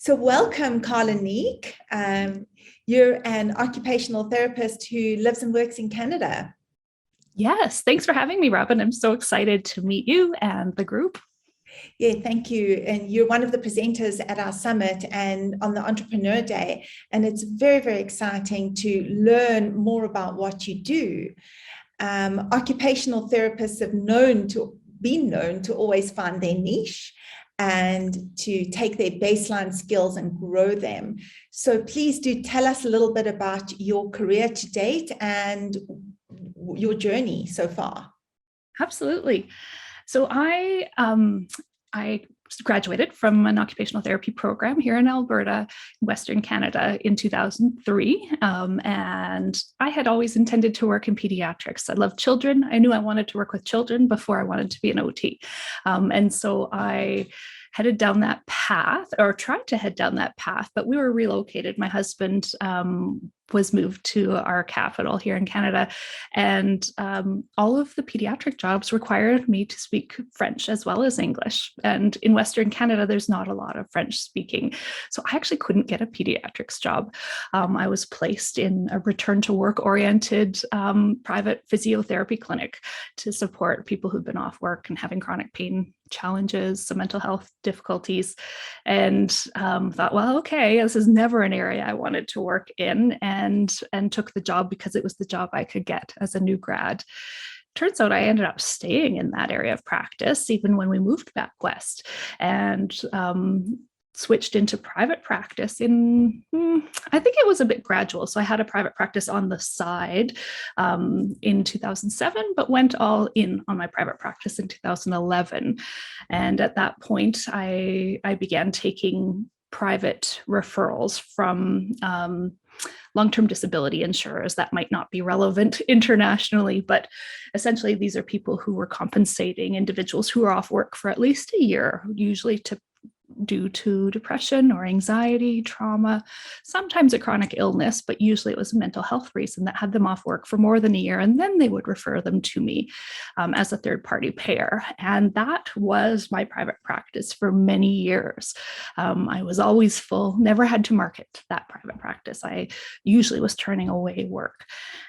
So welcome, Carlyn Neek. You're an occupational therapist who lives and works in Canada. Yes, thanks for having me, Robyn. I'm so excited to meet you and the group. Yeah, thank you. And you're one of the presenters at our summit and on the Entrepreneur Day. And it's very, very exciting to learn more about what you do. Occupational therapists have been known to always find their niche and to take their baseline skills and grow them. So please do tell us a little bit about your career to date and your journey so far. Absolutely. So I graduated from an occupational therapy program here in Alberta, Western Canada in 2003. And I had always intended to work in pediatrics. I love children. I knew I wanted to work with children before I wanted to be an OT. And so I headed down that path, or tried to head down that path, but we were relocated. My husband was moved to our capital here in Canada, and all of the pediatric jobs required me to speak French as well as English. And in Western Canada, there's not a lot of French speaking. So I actually couldn't get a pediatrics job. I was placed in a return to work oriented private physiotherapy clinic to support people who've been off work and having chronic pain challenges, some mental health difficulties, and thought, well, okay, this is never an area I wanted to work in, and took the job because it was the job I could get as a new grad. Turns out I ended up staying in that area of practice even when we moved back west, and switched into private practice I think it was a bit gradual. So I had a private practice on the side in 2007, but went all in on my private practice in 2011. And at that point, I began taking private referrals from long-term disability insurers. That might not be relevant internationally, but essentially these are people who were compensating individuals who are off work for at least a year, usually due to depression or anxiety, trauma, sometimes a chronic illness, but usually it was a mental health reason that had them off work for more than a year. And then they would refer them to me as a third-party payer. And that was my private practice for many years. I was always full, never had to market that private practice. I usually was turning away work.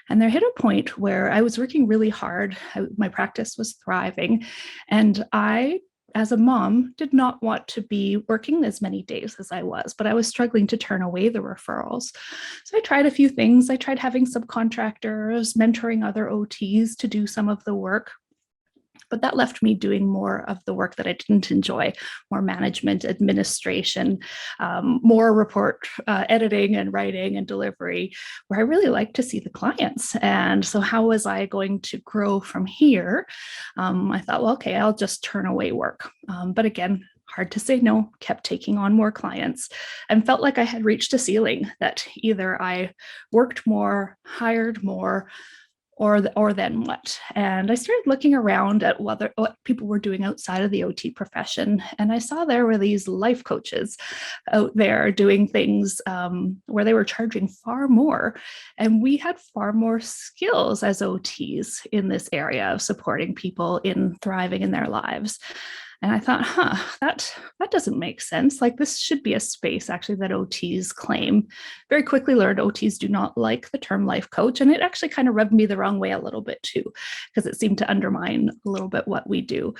And there hit a point where I was working really hard. My practice was thriving. And I, as a mom, did not want to be working as many days as I was, but I was struggling to turn away the referrals. So I tried a few things. I tried having subcontractors, mentoring other OTs to do some of the work. But that left me doing more of the work that I didn't enjoy, more management, administration, more report editing and writing and delivery, where I really like to see the clients. And so how was I going to grow from here? I thought, well, okay, I'll just turn away work. But again, hard to say no, kept taking on more clients, and felt like I had reached a ceiling, that either I worked more, hired more, or then what? And I started looking around at what people were doing outside of the OT profession. And I saw there were these life coaches out there doing things where they were charging far more. And we had far more skills as OTs in this area of supporting people in thriving in their lives. And I thought, that doesn't make sense. Like, this should be a space actually that OTs claim. Very quickly learned OTs do not like the term life coach. And it actually kind of rubbed me the wrong way a little bit too, because it seemed to undermine a little bit what we do.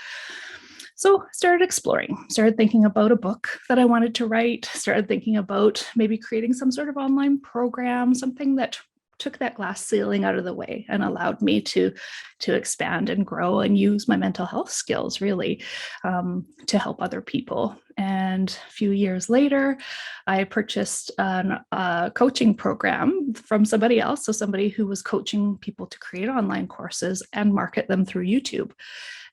So I started exploring, started thinking about a book that I wanted to write, started thinking about maybe creating some sort of online program, something that took that glass ceiling out of the way and allowed me to expand and grow and use my mental health skills really to help other people. And a few years later, I purchased a coaching program from somebody else. So somebody who was coaching people to create online courses and market them through YouTube.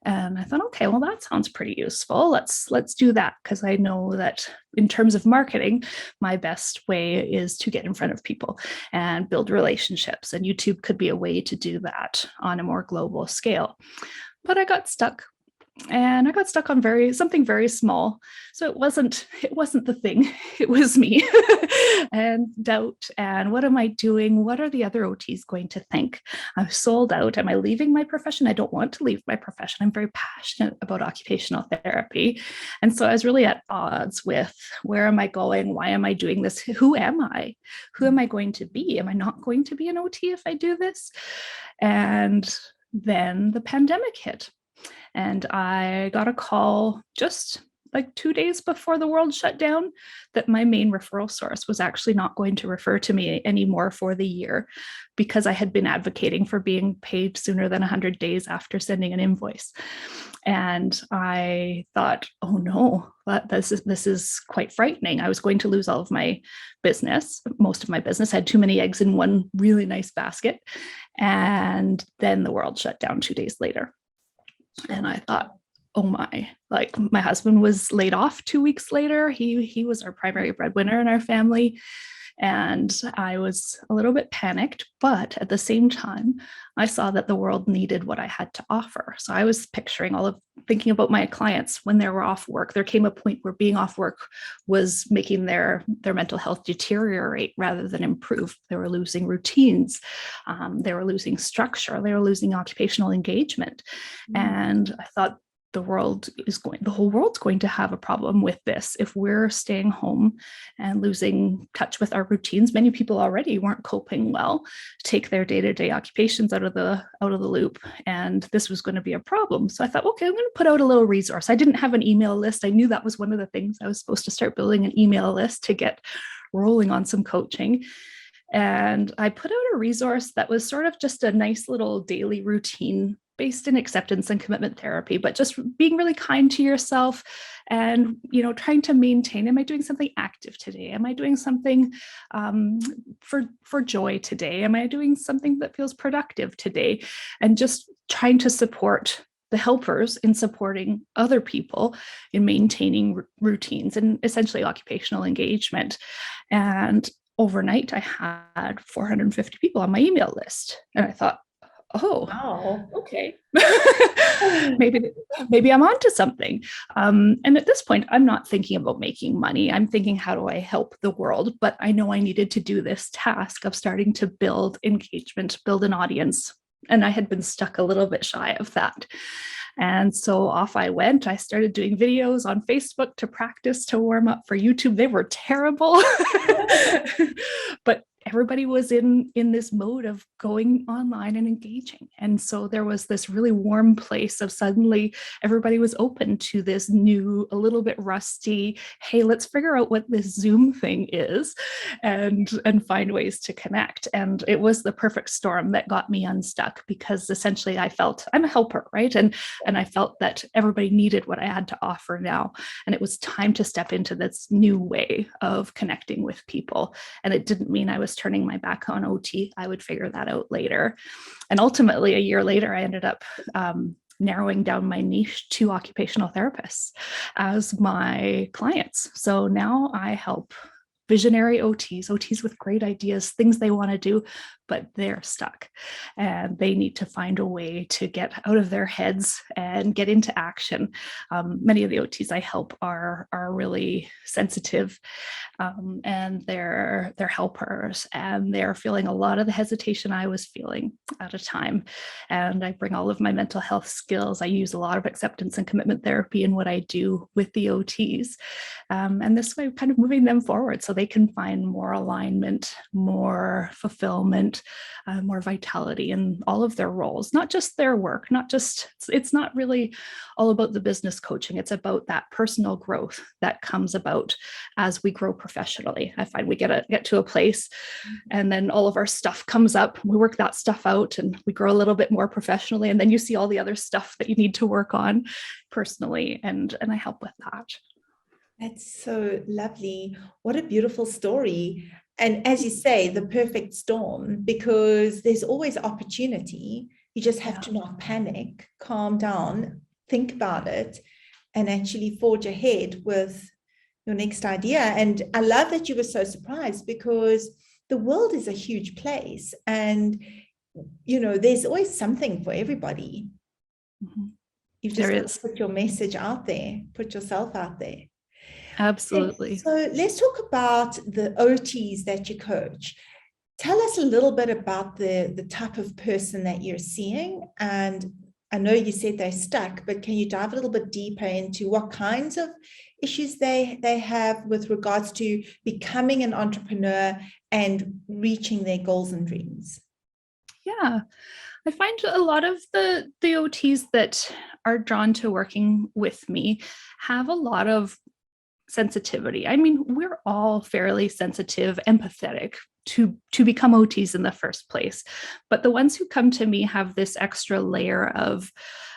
And I thought, okay, well, that sounds pretty useful. Let's do that, because I know that in terms of marketing, my best way is to get in front of people and build relationships. And YouTube could be a way to do that on a more global scale. But I got stuck. and I got stuck on something very small. So it wasn't the thing, it was me. And doubt, and what am I doing? What are the other OTs going to think? I'm sold out. Am I leaving my profession? I don't want to leave my profession. I'm very passionate about occupational therapy. And so I was really at odds with, where am I going? Why am I doing this? Who am I? Who am I going to be? Am I not going to be an OT if I do this? And then the pandemic hit. And I got a call just like 2 days before the world shut down that my main referral source was actually not going to refer to me anymore for the year, because I had been advocating for being paid sooner than 100 days after sending an invoice. And I thought, oh no, this is quite frightening. I was going to lose all of my business. Most of my business had too many eggs in one really nice basket. And then the world shut down 2 days later. And I thought, oh my, like my husband was laid off 2 weeks later. He was our primary breadwinner in our family. And I was a little bit panicked, but at the same time, I saw that the world needed what I had to offer. So I was thinking about my clients when they were off work. There came a point where being off work was making their mental health deteriorate rather than improve. They were losing routines. They were losing structure. They were losing occupational engagement. And I thought, the whole world's going to have a problem with this if we're staying home and losing touch with our routines. Many people already weren't coping well, take their day-to-day occupations out of the loop, and this was going to be a problem. So I thought, okay, I'm going to put out a little resource. I didn't have an email list. I knew that was one of the things I was supposed to start building, an email list to get rolling on some coaching. And I put out a resource that was sort of just a nice little daily routine based in acceptance and commitment therapy, but just being really kind to yourself and, trying to maintain, am I doing something active today? Am I doing something for joy today? Am I doing something that feels productive today? And just trying to support the helpers in supporting other people in maintaining routines and essentially occupational engagement. And overnight, I had 450 people on my email list. And I thought, oh, wow, okay. maybe I'm onto something. And at this point, I'm not thinking about making money. I'm thinking, how do I help the world? But I know I needed to do this task of starting to build engagement, build an audience. And I had been stuck a little bit shy of that. And so off I went. I started doing videos on Facebook to practice, to warm up for YouTube. They were terrible, but everybody was in this mode of going online and engaging. And so there was this really warm place of suddenly everybody was open to this new, a little bit rusty, hey, let's figure out what this Zoom thing is and find ways to connect. And it was the perfect storm that got me unstuck, because essentially I felt I'm a helper, right? And I felt that everybody needed what I had to offer now. And it was time to step into this new way of connecting with people. And it didn't mean I was turning my back on OT. I would figure that out later. And ultimately, a year later, I ended up narrowing down my niche to occupational therapists as my clients. So now I help visionary OTs with great ideas, things they want to do, but they're stuck and they need to find a way to get out of their heads and get into action. Many of the OTs I help are really sensitive, and they're helpers, and they're feeling a lot of the hesitation I was feeling at a time. And I bring all of my mental health skills. I use a lot of acceptance and commitment therapy in what I do with the OTs. And this way, kind of moving them forward so they can find more alignment, more fulfillment, more vitality in all of their roles, not just their work, it's not really all about the business coaching. It's about that personal growth that comes about as we grow professionally. I find we get to a place and then all of our stuff comes up. We work that stuff out and we grow a little bit more professionally. And then you see all the other stuff that you need to work on personally. And I help with that. That's so lovely. What a beautiful story. And as you say, the perfect storm, because there's always opportunity. You just have to not panic, calm down, think about it, and actually forge ahead with your next idea. And I love that you were so surprised, because the world is a huge place and, there's always something for everybody. Mm-hmm. You've just There got to is. put your message out there, put yourself out there. Okay, Absolutely. so let's talk about the OTs that you coach. Tell us a little bit about the type of person that you're seeing. And I know you said they're stuck, but can you dive a little bit deeper into what kinds of issues they have with regards to becoming an entrepreneur and reaching their goals and dreams? Yeah. I find a lot of the OTs that are drawn to working with me have a lot of sensitivity. I mean, we're all fairly sensitive, empathetic to become OTs in the first place. But the ones who come to me have this extra layer of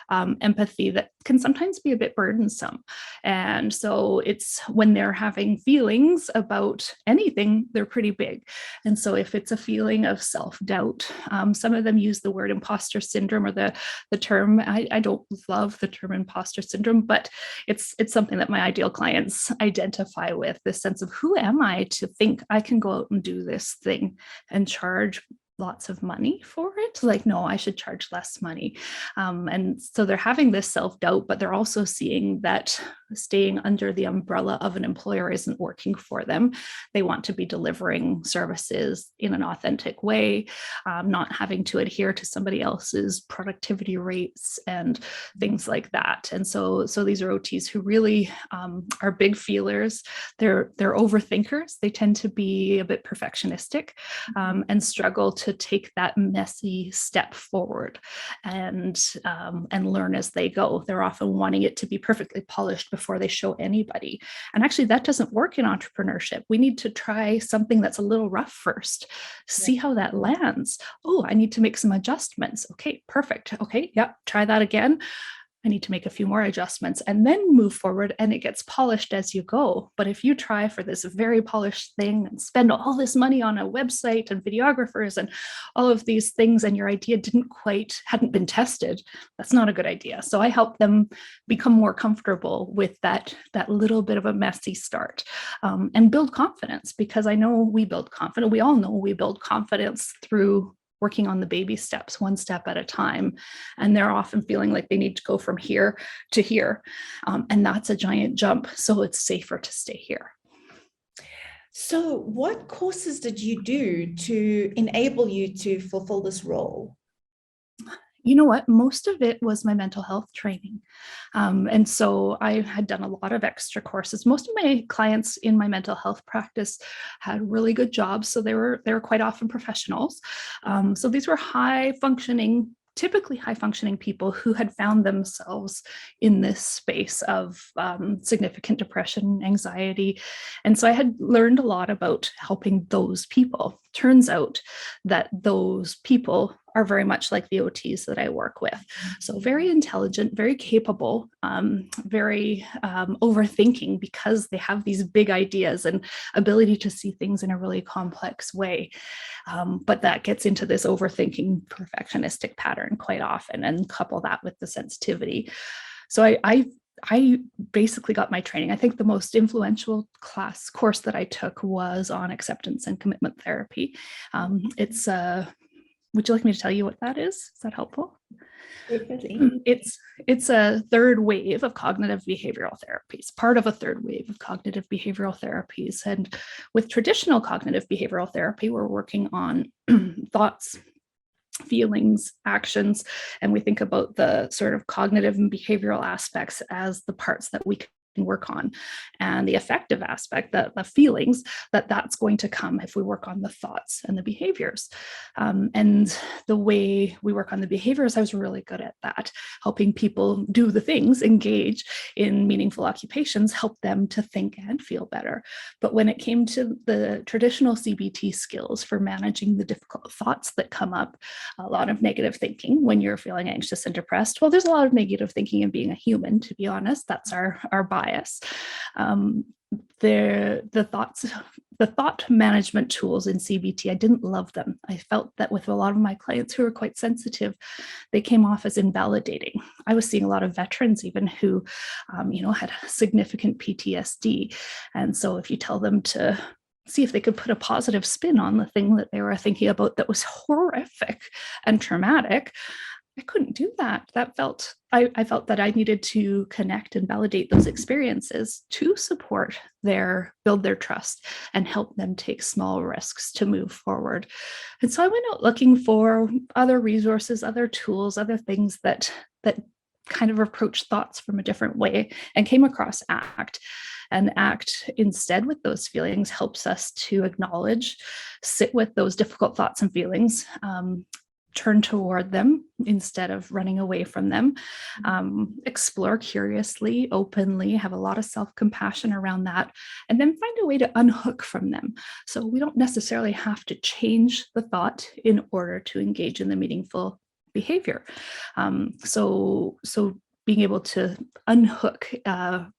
empathy that can sometimes be a bit burdensome. And so it's when they're having feelings about anything, they're pretty big. And so if it's a feeling of self-doubt, some of them use the word imposter syndrome or the term. I don't love the term imposter syndrome, but it's something that my ideal clients identify with, this sense of who am I to think I can go out and do this thing and charge lots of money for it. Like, no, I should charge less money. And so they're having this self-doubt, but they're also seeing that staying under the umbrella of an employer isn't working for them. They want to be delivering services in an authentic way, not having to adhere to somebody else's productivity rates and things like that. And so these are OTs who really are big feelers. They're overthinkers. They tend to be a bit perfectionistic and struggle to take that messy step forward and learn as they go. They're often wanting it to be perfectly polished before they show anybody. And actually, that doesn't work in entrepreneurship. We need to try something that's a little rough first, see how that lands. Oh, I need to make some adjustments. Okay, perfect. Okay, yeah, try that again. I need to make a few more adjustments and then move forward, and it gets polished as you go. But if you try for this very polished thing and spend all this money on a website and videographers and all of these things, and your idea hadn't been tested, that's not a good idea. So I help them become more comfortable with that little bit of a messy start and build confidence, because I know we build confidence. We all know we build confidence through working on the baby steps, one step at a time. And they're often feeling like they need to go from here to here. And that's a giant jump. So it's safer to stay here. So what courses did you do to enable you to fulfill this role? You know what? Most of it was my mental health training. And so I had done a lot of extra courses. Most of my clients in my mental health practice had really good jobs. So they were quite often professionals. So these were typically high functioning people who had found themselves in this space of significant depression, anxiety. And so I had learned a lot about helping those people. Turns out that those people are very much like the OTs that I work with. So very intelligent, very capable, very overthinking, because they have these big ideas and ability to see things in a really complex way. But that gets into this overthinking perfectionistic pattern quite often, and couple that with the sensitivity. So I basically got my training. I think the most influential course that I took was on acceptance and commitment therapy. Would you like me to tell you what that is? Is that helpful? Definitely. It's a third wave of cognitive behavioral therapies, part of a third wave of cognitive behavioral therapies. And with traditional cognitive behavioral therapy, we're working on thoughts, feelings, actions, and we think about the sort of cognitive and behavioral aspects as the parts that we can work on, and the affective aspect, the feelings, that's going to come if we work on the thoughts and the behaviors. And the way we work on the behaviors, I was really good at that, helping people do the things, engage in meaningful occupations, help them to think and feel better. But when it came to the traditional CBT skills for managing the difficult thoughts that come up, a lot of negative thinking when you're feeling anxious and depressed. Well, there's a lot of negative thinking in being a human, to be honest. That's our bias. The thought management tools in CBT, I didn't love them. I felt that with a lot of my clients who are quite sensitive, they came off as invalidating. I was seeing a lot of veterans even who, had significant PTSD. And so if you tell them to see if they could put a positive spin on the thing that they were thinking about that was horrific and traumatic, I couldn't do that. I felt that I needed to connect and validate those experiences to build their trust and help them take small risks to move forward. And so I went out looking for other resources, other tools, other things that kind of approach thoughts from a different way, and came across ACT. And ACT, instead, with those feelings, helps us to acknowledge, sit with those difficult thoughts and feelings, turn toward them instead of running away from them, explore curiously, openly, have a lot of self-compassion around that, and then find a way to unhook from them. So we don't necessarily have to change the thought in order to engage in the meaningful behavior. So being able to unhook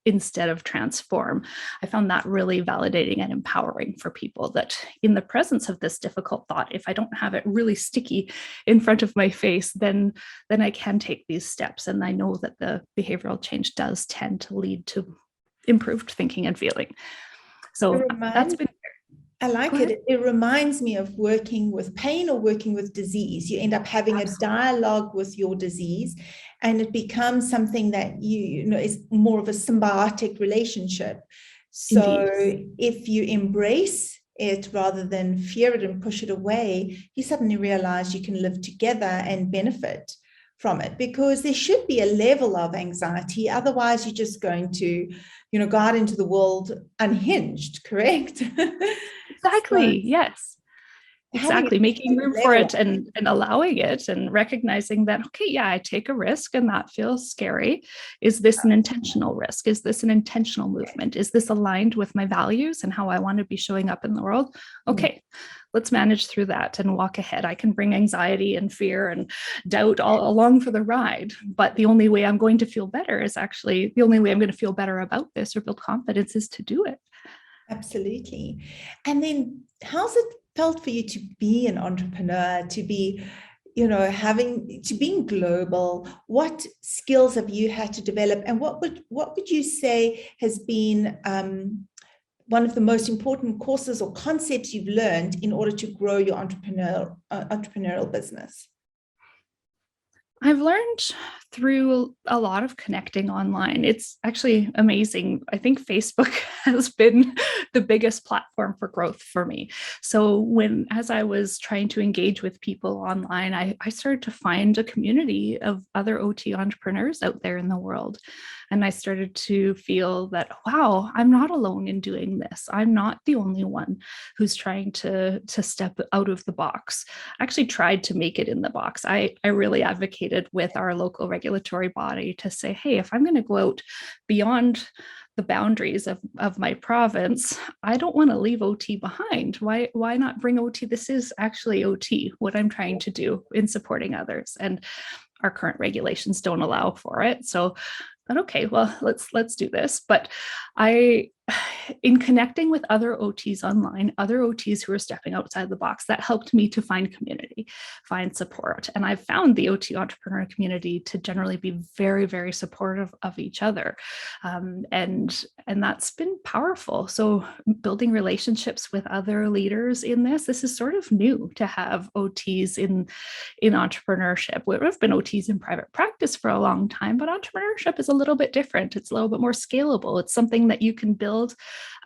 instead of transform. I found that really validating and empowering for people, that in the presence of this difficult thought, if I don't have it really sticky in front of my face, then I can take these steps. And I know that the behavioral change does tend to lead to improved thinking and feeling. So that's been... I like it. It reminds me of working with pain or working with disease. You end up having a dialogue with your disease, and it becomes something that you know is more of a symbiotic relationship. So Indeed. If you embrace it rather than fear it and push it away, you suddenly realize you can live together and benefit from it, because there should be a level of anxiety. Otherwise, you're just going to, go out into the world unhinged, correct? Exactly. Yes. Exactly. Making room for it and allowing it, and recognizing that, okay, yeah, I take a risk and that feels scary. Is this an intentional risk? Is this an intentional movement? Is this aligned with my values and how I want to be showing up in the world? Okay, let's manage through that and walk ahead. I can bring anxiety and fear and doubt all along for the ride, but the only way I'm going to feel better is actually, the only way I'm going to feel better about this or build confidence is to do it. Absolutely. And then how's it felt for you to be an entrepreneur, to be, being global? What skills have you had to develop? And what would you say has been one of the most important courses or concepts you've learned in order to grow your entrepreneurial business? I've learned through a lot of connecting online. It's actually amazing. I think Facebook has been the biggest platform for growth for me. So as I was trying to engage with people online, I started to find a community of other OT entrepreneurs out there in the world. And I started to feel that, wow, I'm not alone in doing this. I'm not the only one who's trying to step out of the box. I actually tried to make it in the box. I really advocated with our local regulatory body to say, hey, if I'm going to go out beyond the boundaries of my province, I don't want to leave OT behind. Why not bring OT? This is actually OT, what I'm trying to do in supporting others. And our current regulations don't allow for it. So okay, well, let's do this. But in connecting with other OTs online, other OTs who are stepping outside the box, that helped me to find community, find support. And I've found the OT entrepreneur community to generally be very, very supportive of each other. And that's been powerful. So building relationships with other leaders in this is sort of new to have OTs in entrepreneurship. We've been OTs in private practice for a long time, but entrepreneurship is a little bit different. It's a little bit more scalable. It's something that you can build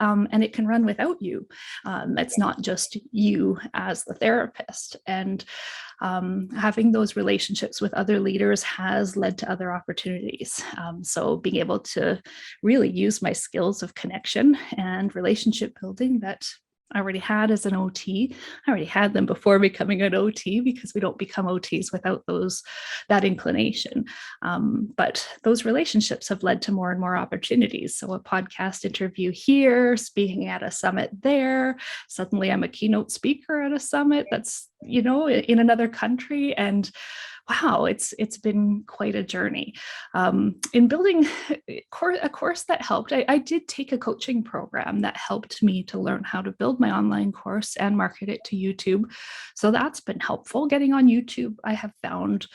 and it can run without you. It's not just you as the therapist. And having those relationships with other leaders has led to other opportunities. So being able to really use my skills of connection and relationship building that I already had as an OT. I already had them before becoming an OT, because we don't become OTs without that inclination. But those relationships have led to more and more opportunities. So a podcast interview here, speaking at a summit there. Suddenly I'm a keynote speaker at a summit that's, in another country. And wow, it's been quite a journey. In building a course that helped, I did take a coaching program that helped me to learn how to build my online course and market it to YouTube. So that's been helpful. Getting on YouTube, I have found,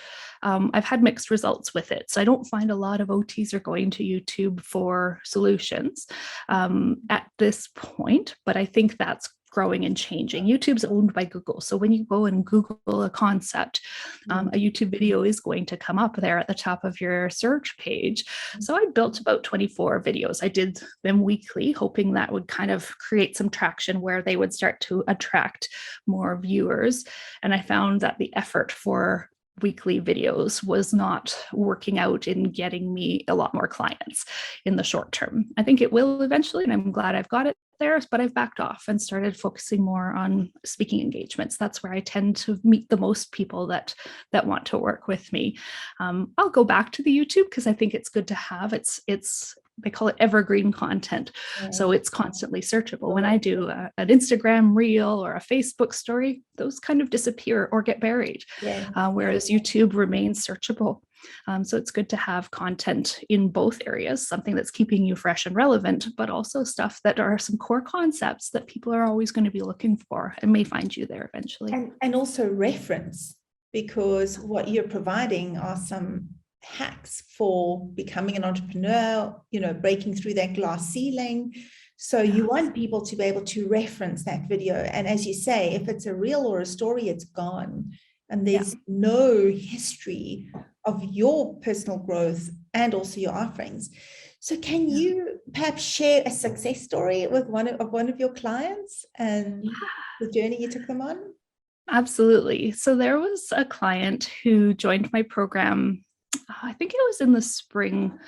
I've had mixed results with it. So I don't find a lot of OTs are going to YouTube for solutions at this point, but I think that's growing and changing. YouTube's owned by Google. So when you go and Google a concept, a YouTube video is going to come up there at the top of your search page. So I built about 24 videos. I did them weekly, hoping that would kind of create some traction where they would start to attract more viewers. And I found that the effort for weekly videos was not working out in getting me a lot more clients in the short term. I think it will eventually, and I'm glad I've got it there, but I've backed off and started focusing more on speaking engagements. That's where I tend to meet the most people that want to work with me. I'll go back to the YouTube because I think it's good to have. It's they call it evergreen content. So it's constantly searchable. When I do an Instagram reel or a Facebook story, those kind of disappear or get buried, whereas YouTube remains searchable. So it's good to have content in both areas, something that's keeping you fresh and relevant, but also stuff that are some core concepts that people are always going to be looking for and may find you there eventually. And also reference, because what you're providing are some hacks for becoming an entrepreneur, breaking through that glass ceiling. So you want people to be able to reference that video. And as you say, if it's a reel or a story, it's gone. And there's no history of your personal growth and also your offerings. So can you perhaps share a success story with one of your clients and the journey you took them on? Absolutely. So there was a client who joined my program, I think it was in the spring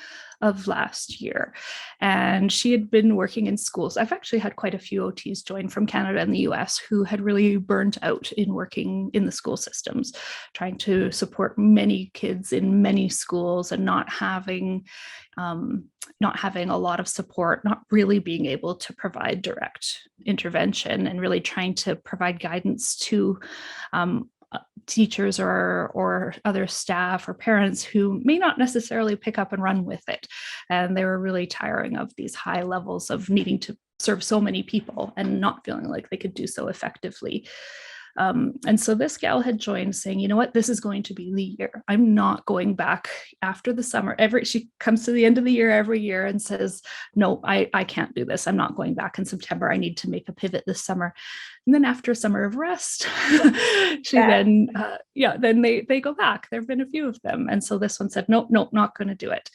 of last year, and she had been working in schools. I've actually had quite a few OTs join from Canada and the US who had really burnt out in working in the school systems, trying to support many kids in many schools and not having a lot of support, not really being able to provide direct intervention, and really trying to provide guidance to teachers or other staff or parents who may not necessarily pick up and run with it. And they were really tiring of these high levels of needing to serve so many people and not feeling like they could do so effectively. And so this gal had joined saying, you know what, this is going to be the year. I'm not going back after the summer. She comes to the end of the year every year and says, no, I can't do this. I'm not going back in September. I need to make a pivot this summer. And then after a summer of rest, then they go back. There've been a few of them. And so this one said, nope, not going to do it.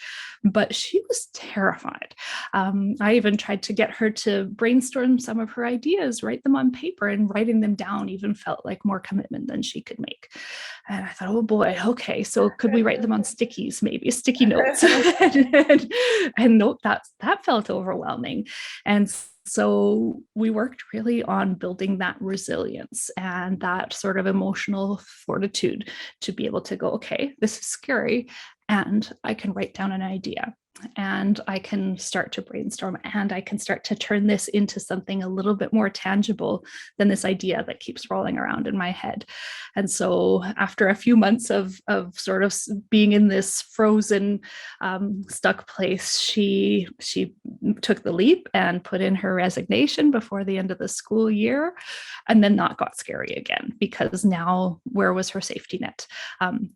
But she was terrified. I even tried to get her to brainstorm some of her ideas, write them on paper, and writing them down even felt like more commitment than she could make. And I thought, oh boy, okay, so could we write them on stickies, maybe sticky notes? and nope, that felt overwhelming. And so we worked really on building that resilience and that sort of emotional fortitude to be able to go, okay, this is scary, and I can write down an idea, and I can start to brainstorm, and I can start to turn this into something a little bit more tangible than this idea that keeps rolling around in my head. And so after a few months of sort of being in this frozen, stuck place, she took the leap and put in her resignation before the end of the school year, and then that got scary again, because now where was her safety net?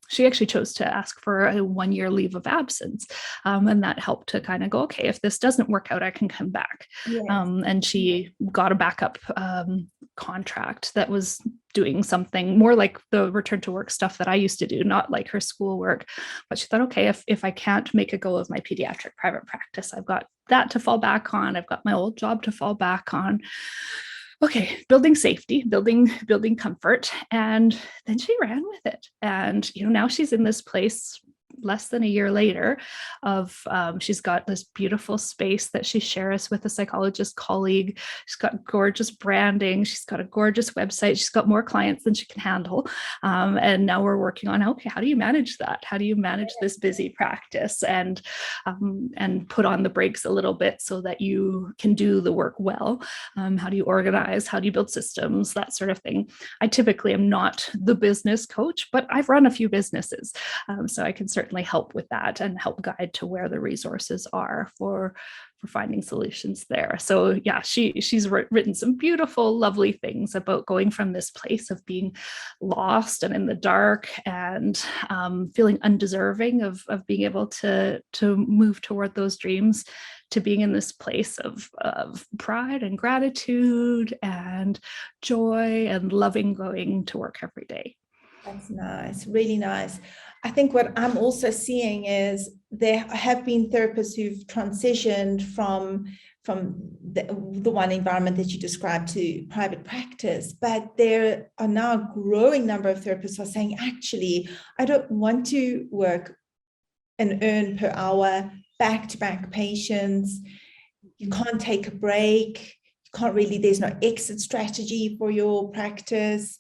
She actually chose to ask for a 1-year leave of absence, and that helped to kind of go, okay, if this doesn't work out, I can come back. Yes. And she got a backup contract that was doing something more like the return to work stuff that I used to do, not like her schoolwork. But she thought, okay, if I can't make a go of my pediatric private practice, I've got that to fall back on. I've got my old job to fall back on. Okay, building safety, building comfort. And then she ran with it. And, now she's in this place less than a year later of she's got this beautiful space that she shares with a psychologist colleague. She's got gorgeous branding. She's got a gorgeous website. She's got more clients than she can handle. And now we're working on, okay, how do you manage that? How do you manage this busy practice and put on the brakes a little bit so that you can do the work well? How do you organize? How do you build systems? That sort of thing. I typically am not the business coach, but I've run a few businesses. So I can certainly help with that and help guide to where the resources are for finding solutions there. So yeah, she's written some beautiful, lovely things about going from this place of being lost and in the dark and feeling undeserving of being able to move toward those dreams, to being in this place of pride and gratitude and joy and loving going to work every day. That's nice, really nice. I think what I'm also seeing is there have been therapists who've transitioned from the one environment that you described to private practice, but there are now a growing number of therapists who are saying, actually, I don't want to work and earn per hour, back-to-back patients. You can't take a break. You can't really, there's no exit strategy for your practice.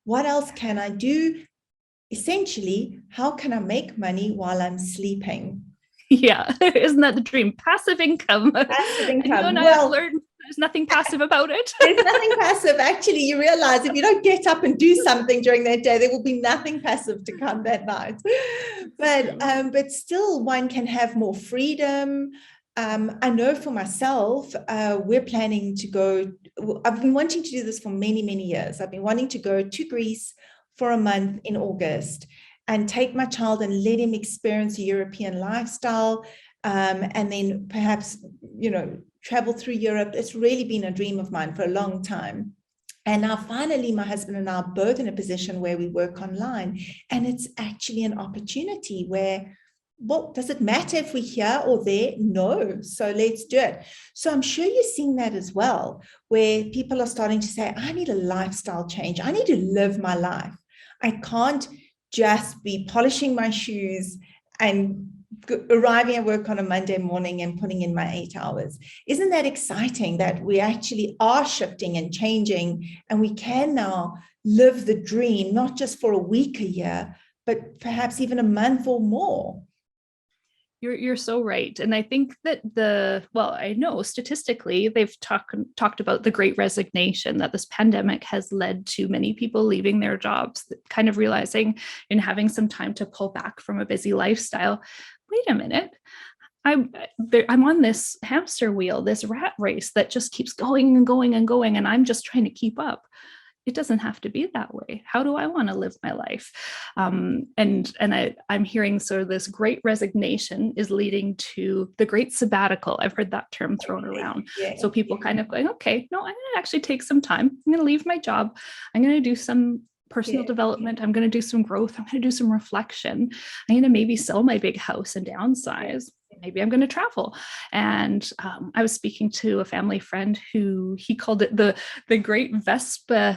What else can I do? Essentially, how can I make money while I'm sleeping? Yeah, isn't that the dream? Passive income. Passive income. And you and I have learned there's nothing passive about it. There's nothing passive. Actually, you realize if you don't get up and do something during that day, there will be nothing passive to come that night. But still, one can have more freedom. I know for myself, we're planning to go. I've been wanting to do this for many, many years. I've been wanting to go to Greece for a month in August and take my child and let him experience a European lifestyle, and then perhaps, travel through Europe. It's really been a dream of mine for a long time. And now finally, my husband and I are both in a position where we work online, and it's actually an opportunity where, well, does it matter if we're here or there? No. So let's do it. So I'm sure you're seeing that as well, where people are starting to say, I need a lifestyle change. I need to live my life. I can't just be polishing my shoes and arriving at work on a Monday morning and putting in my 8 hours. Isn't that exciting that we actually are shifting and changing, and we can now live the dream, not just for a week a year, but perhaps even a month or more? You're so right. And I think that I know statistically they've talked about the great resignation, that this pandemic has led to many people leaving their jobs, kind of realizing and having some time to pull back from a busy lifestyle. Wait a minute. I'm on this hamster wheel, this rat race that just keeps going and going and going, and I'm just trying to keep up. It doesn't have to be that way. How do I want to live my life? I'm hearing sort of this great resignation is leading to the great sabbatical. I've heard that term thrown around. Yeah. So people kind of going, okay, no, I'm going to actually take some time. I'm going to leave my job. I'm going to do some personal development. I'm going to do some growth. I'm going to do some reflection. I'm going to maybe sell my big house and downsize. Maybe I'm going to travel. And I was speaking to a family friend who he called it the great Vespaization.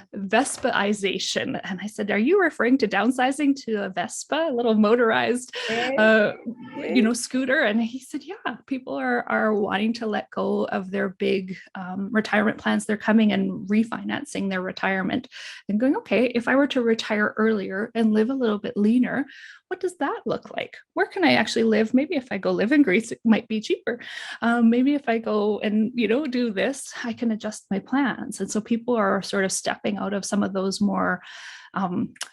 And I said, are you referring to downsizing to a Vespa, a little motorized, scooter? And he said, yeah, people are wanting to let go of their big retirement plans. They're coming and refinancing their retirement and going, okay, if I were to retire earlier and live a little bit leaner, what does that look like? Where can I actually live? Maybe if I go live in Greece, it might be cheaper. Maybe if I go and, do this, I can adjust my plans. And so people are sort of stepping out of some of those more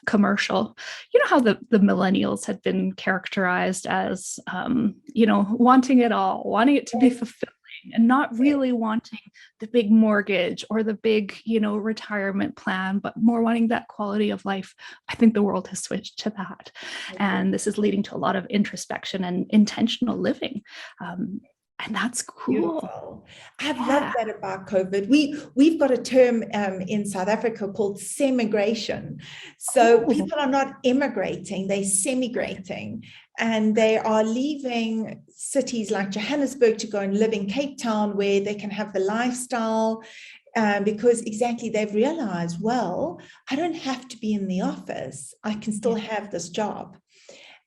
commercial, how the millennials had been characterized as, wanting it all, wanting it to be fulfilling, and not really wanting the big mortgage or the big, retirement plan, but more wanting that quality of life. I think the world has switched to that. And this is leading to a lot of introspection and intentional living. And that's cool. Beautiful. I've loved that about COVID. We've got a term in South Africa called semigration. So people are not immigrating, they're semigrating, and they are leaving cities like Johannesburg to go and live in Cape Town, where they can have the lifestyle, because exactly they've realized, well, I don't have to be in the office. I can still have this job.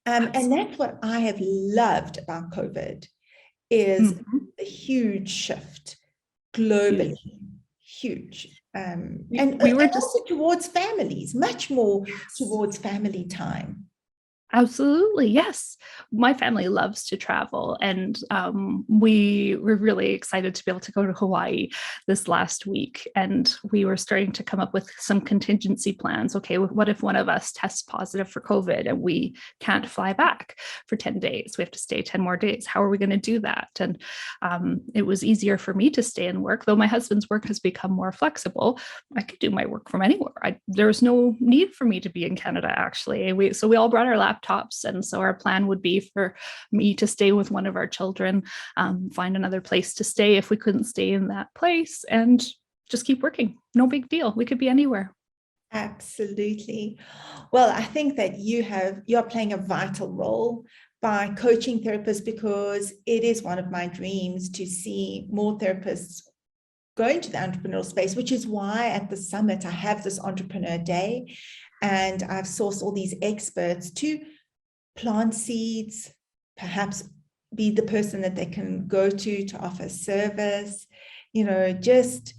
And that's what I have loved about COVID. Is a huge shift globally, huge. And we were just towards families, much more towards family time. Absolutely. Yes. My family loves to travel, and we were really excited to be able to go to Hawaii this last week. And we were starting to come up with some contingency plans. Okay, what if one of us tests positive for COVID and we can't fly back for 10 days? We have to stay 10 more days. How are we going to do that? And it was easier for me to stay and work, though my husband's work has become more flexible. I could do my work from anywhere. There was no need for me to be in Canada, actually. So we all brought our laptops laptops. And so our plan would be for me to stay with one of our children, find another place to stay if we couldn't stay in that place, and just keep working. No big deal. We could be anywhere. Absolutely. Well, I think that you're playing a vital role by coaching therapists, because it is one of my dreams to see more therapists go into the entrepreneurial space, which is why at the summit I have this Entrepreneur Day, and I've sourced all these experts to plant seeds, perhaps be the person that they can go to offer service, just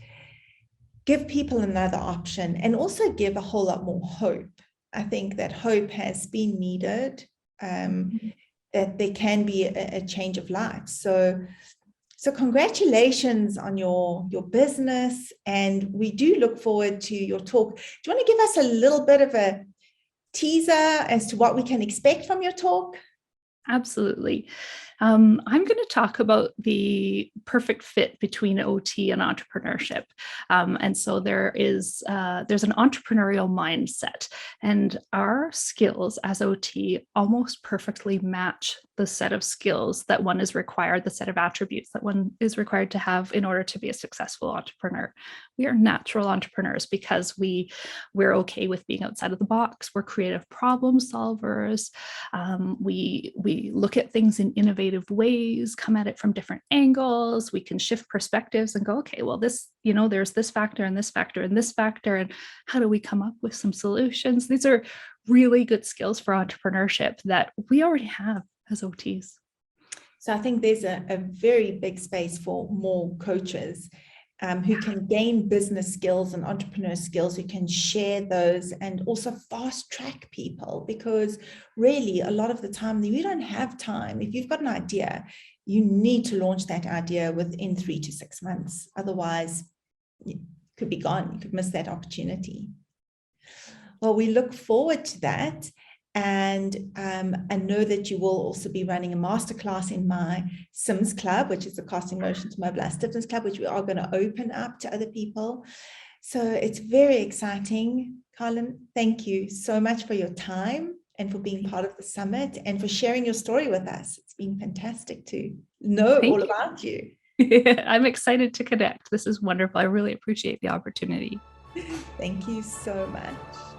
give people another option, and also give a whole lot more hope. I think that hope has been needed, that there can be a change of life. So congratulations on your business, and we do look forward to your talk. Do you want to give us a little bit of a teaser as to what we can expect from your talk? Absolutely. I'm going to talk about the perfect fit between OT and entrepreneurship. And so there's an entrepreneurial mindset, and our skills as OT almost perfectly match the set of skills that one is required, the set of attributes that one is required to have in order to be a successful entrepreneur. We are natural entrepreneurs because we're okay with being outside of the box. We're creative problem solvers. We look at things in innovative ways, come at it from different angles. We can shift perspectives and go, okay, well, there's this factor and this factor and this factor, and how do we come up with some solutions? These are really good skills for entrepreneurship that we already have as OTs. So I think there's a very big space for more coaches who can gain business skills and entrepreneur skills, who can share those and also fast track people, because really a lot of the time we don't have time. If you've got an idea, you need to launch that idea within 3 to 6 months. Otherwise, it could be gone. You could miss that opportunity. Well, we look forward to that. And I know that you will also be running a masterclass in my SIMS Club, which is the Casting Motions Mobilized Stiffness Club, which we are going to open up to other people. So it's very exciting. Carlyn, thank you so much for your time and for being part of the summit and for sharing your story with us. It's been fantastic to know all about you. I'm excited to connect. This is wonderful. I really appreciate the opportunity. Thank you so much.